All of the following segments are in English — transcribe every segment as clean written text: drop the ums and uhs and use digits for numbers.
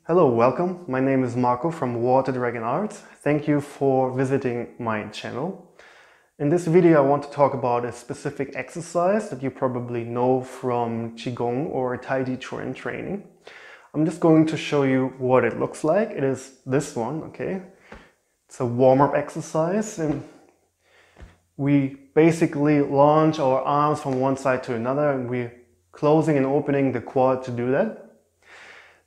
Hello, welcome. My name is Marco from Water Dragon Arts. Thank you for visiting my channel. In this video, I want to talk about a specific exercise that you probably know from Qigong or Taiji training. I'm just going to show you what it looks like. It is this one, okay? It's a warm-up exercise, and we basically launch our arms from one side to another, and we're closing and opening the quad to do that.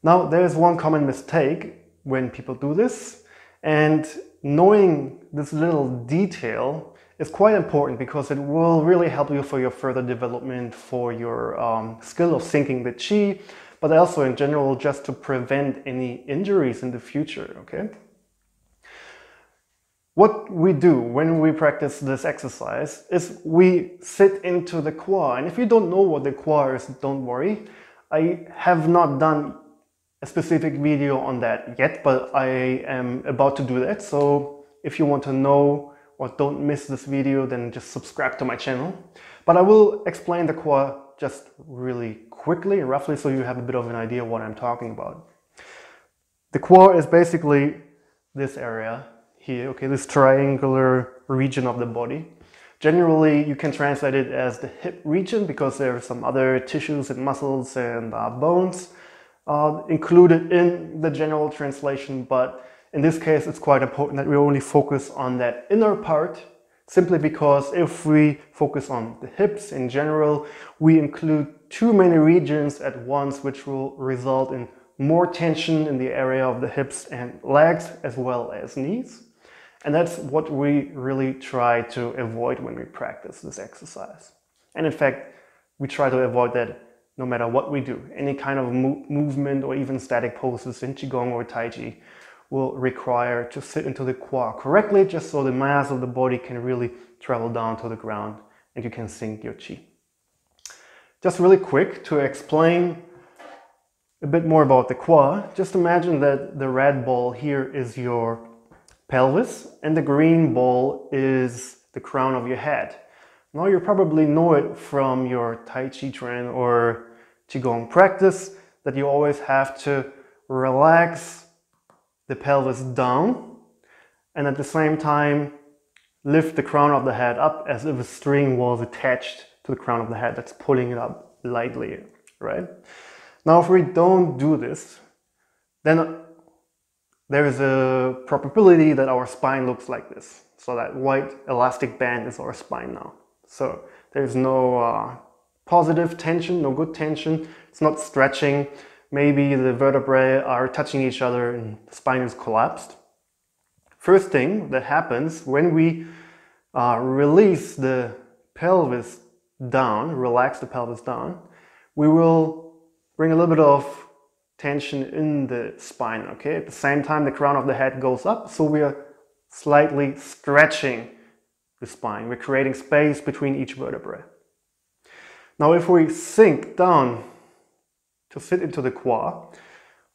Now, there's one common mistake when people do this, and knowing this little detail is quite important because it will really help you for your further development, for your skill of syncing the Qi, but also in general just to prevent any injuries in the future, okay? What we do when we practice this exercise is we sit into the Kwa, and if you don't know what the Kwa is, don't worry. I have not done a specific video on that yet, but I am about to do that. So if you want to know or don't miss this video, then just subscribe to my channel. But I will explain the Kwa just really quickly and roughly so you have a bit of an idea what I'm talking about. The Kwa is basically this area here, okay, this triangular region of the body. Generally, you can translate it as the hip region because there are some other tissues and muscles and bones included in the general translation, but in this case it's quite important that we only focus on that inner part, simply because if we focus on the hips in general, we include too many regions at once, which will result in more tension in the area of the hips and legs as well as knees. And that's what we really try to avoid when we practice this exercise. And in fact, we try to avoid that no matter what we do. Any kind of movement or even static poses in Qigong or Taiji will require to sit into the Kwa correctly, just so the mass of the body can really travel down to the ground and you can sync your Qi. Just really quick to explain a bit more about the Kwa, just imagine that the red ball here is your pelvis and the green ball is the crown of your head. Now you probably know it from your Tai Chi Chuan or Qigong practice that you always have to relax the pelvis down and at the same time lift the crown of the head up as if a string was attached to the crown of the head that's pulling it up lightly, right? Now if we don't do this, then there is a probability that our spine looks like this. So that white elastic band is our spine now. So there's no positive tension, no good tension. It's not stretching. Maybe the vertebrae are touching each other and the spine is collapsed. First thing that happens when we release the pelvis down, relax the pelvis down, we will bring a little bit of tension in the spine, okay? At the same time, the crown of the head goes up, so we are slightly stretching the spine. We're creating space between each vertebrae. Now, if we sink down to sit into the Kwa,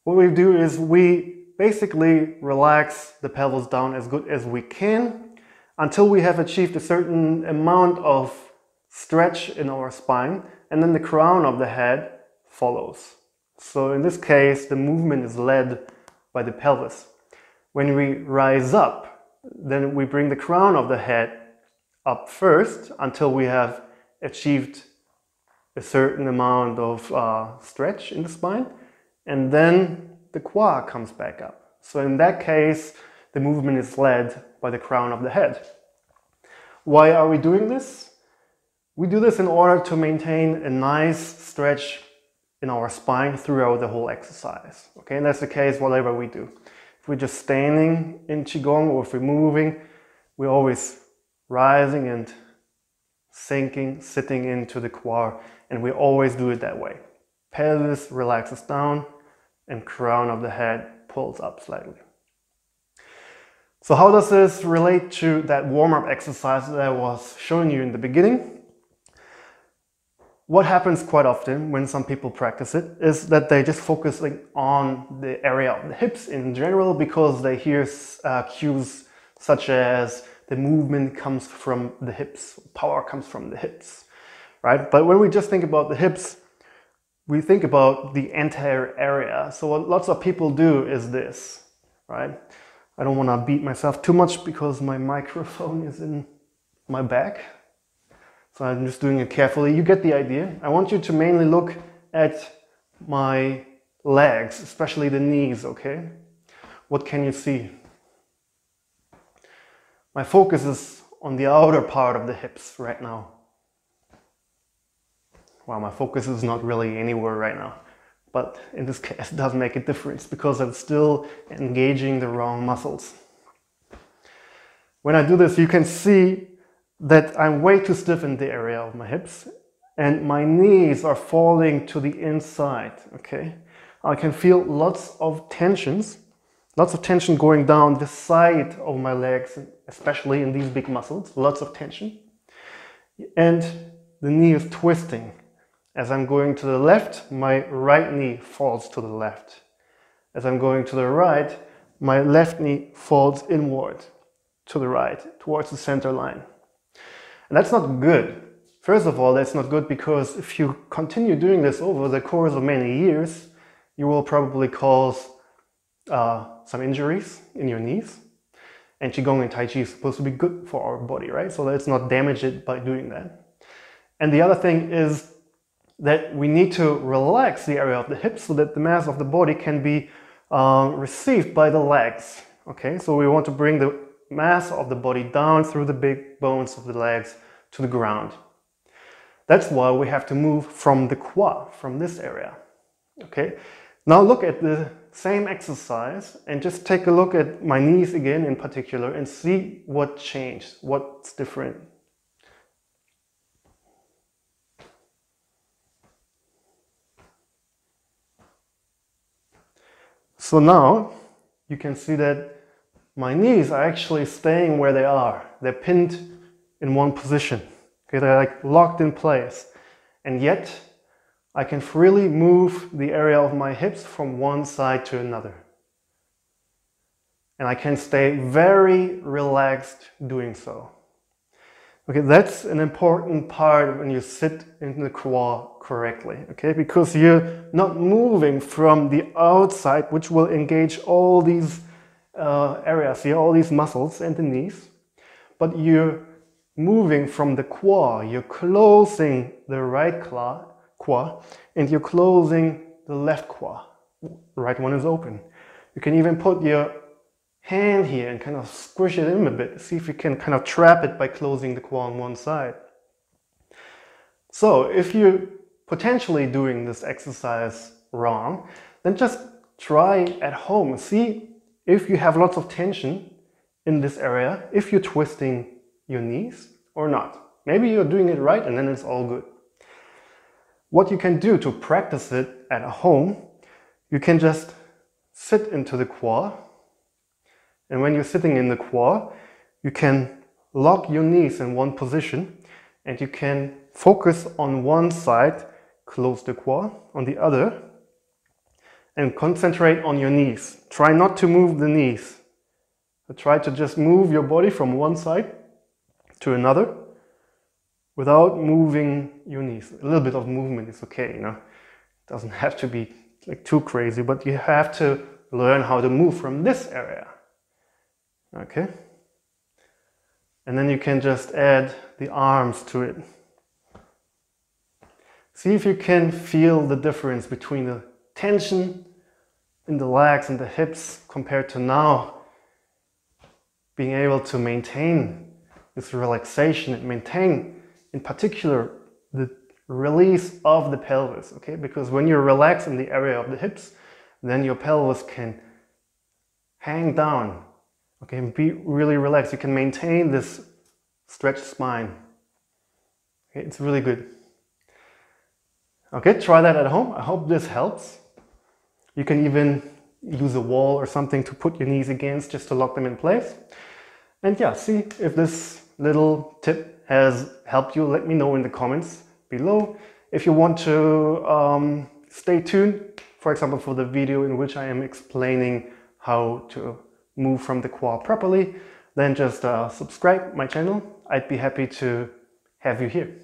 what we do is we basically relax the pelvis down as good as we can until we have achieved a certain amount of stretch in our spine, and then the crown of the head follows. So in this case, the movement is led by the pelvis. When we rise up, then we bring the crown of the head up first until we have achieved a certain amount of stretch in the spine, and then the Kwa comes back up. So in that case, the movement is led by the crown of the head. Why are we doing this? We do this in order to maintain a nice stretch in our spine throughout the whole exercise. Okay, and that's the case whatever we do. If we're just standing in Qigong or if we're moving, we're always rising and sinking, sitting into the Kwa, and we always do it that way. Pelvis relaxes down and crown of the head pulls up slightly. So how does this relate to that warm-up exercise that I was showing you in the beginning? What happens quite often when some people practice it is that they just focus on the area of the hips in general because they hear cues such as the movement comes from the hips, power comes from the hips, right? But when we just think about the hips, we think about the entire area. So what lots of people do is this, right? I don't want to beat myself too much because my microphone is in my bag. So I'm just doing it carefully. You get the idea. I want you to mainly look at my legs, especially the knees, okay? What can you see? My focus is on the outer part of the hips right now. Well, my focus is not really anywhere right now, but in this case it does make a difference because I'm still engaging the wrong muscles. When I do this, you can see that I'm way too stiff in the area of my hips and my knees are falling to the inside, okay? I can feel lots of tension going down the side of my legs, especially in these big muscles, lots of tension. And the knee is twisting. As I'm going to the left, my right knee falls to the left. As I'm going to the right, my left knee falls inward to the right, towards the center line. And that's not good. First of all, that's not good because if you continue doing this over the course of many years, you will probably cause some injuries in your knees. And Qigong and Taiji is supposed to be good for our body, right? So let's not damage it by doing that. And the other thing is that we need to relax the area of the hips so that the mass of the body can be received by the legs. Okay, so we want to bring the mass of the body down through the big bones of the legs to the ground. That's why we have to move from the quad, from this area. Okay, now look at the same exercise and just take a look at my knees again in particular and see what changed, what's different. So now you can see that my knees are actually staying where they are. They're pinned in one position. Okay, they're like locked in place. And yet I can freely move the area of my hips from one side to another. And I can stay very relaxed doing so. Okay, that's an important part when you sit in the quad correctly, okay? Because you're not moving from the outside, which will engage all these areas here, all these muscles and the knees, but you're moving from the quad. You're closing the right quad and you're closing the left quad. The right one is open. You can even put your hand here and kind of squish it in a bit. See if you can kind of trap it by closing the quad on one side. So if you're potentially doing this exercise wrong, then just try at home. See if you have lots of tension in this area, if you're twisting your knees or not. Maybe you're doing it right and then it's all good. What you can do to practice it at home, you can just sit into the quad. And when you're sitting in the quad, you can lock your knees in one position and you can focus on one side, close the quad, on the other, and concentrate on your knees. Try not to move the knees. Try to just move your body from one side to another without moving your knees. A little bit of movement is okay, you know. It doesn't have to be like too crazy, but you have to learn how to move from this area. Okay? And then you can just add the arms to it. See if you can feel the difference between the tension in the legs and the hips compared to now being able to maintain this relaxation and maintain in particular the release of the pelvis, okay? Because when you relax in the area of the hips, then your pelvis can hang down, okay, and be really relaxed. You can maintain this stretched spine. Okay, it's really good. Okay, try that at home. I hope this helps. You can even use a wall or something to put your knees against just to lock them in place. And yeah, see if this little tip has helped you. Let me know in the comments below. If you want to stay tuned, for example, for the video in which I am explaining how to move from the quad properly, then just subscribe my channel. I'd be happy to have you here.